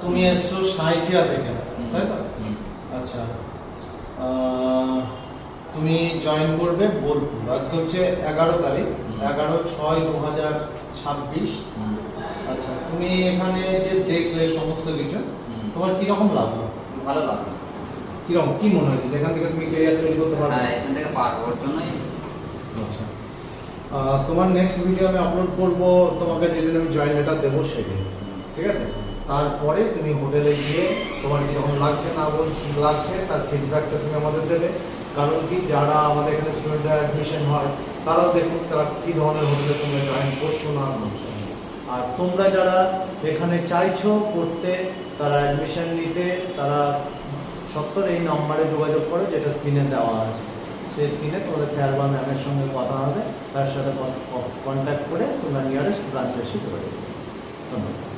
তুমি এসছো সাঁইথিয়া থেকে, তাই তো? আচ্ছা, তুমি জয়েন করবে বোলপুর। আজকে হচ্ছে 11 তারিখ, 11/6/2026। আচ্ছা, তুমি এখানে যে দেখলে সমস্ত কিছু, তোমার কিরকম লাগলো? ভালো লাগলো। কিরকম, কি মনে হয়েছে যেখান থেকে তুমি ক্যারিয়ার তৈরি করতে পারবে? হ্যাঁ, এখান থেকে পারবো, ওর জন্যই। আচ্ছা, তোমার নেক্সট ভিডিও আমি আপলোড করব তোমাকে যেদিন আমি জয়েন লেটার দেবো সেদিন, ঠিক আছে? তারপরে তুমি হোটেলে গিয়ে তোমার কীরকম লাগছে না লাগছে তার ফিডব্যাকটা তুমি আমাদের দেবে। কারণ কি, যারা আমাদের এখানে স্টুডেন্টরা অ্যাডমিশন হয় তারাও দেখুন তারা কী ধরনের হোটেলে তোমরা জয়েন করছো না করছো। আর তোমরা যারা এখানে চাইছো পড়তে, তারা অ্যাডমিশন নিতে, তারা সত্তর এই নম্বরে যোগাযোগ করো যেটা স্ক্রিনে দেওয়া আছে। সেই স্ক্রিনে তোমাদের স্যার বা ম্যামের সঙ্গে কথা হবে, তার সাথে কন্ট্যাক্ট করে তোমরা নিয়ারেস্ট ব্রাঞ্চে এসে করে দেবে। ধন্যবাদ।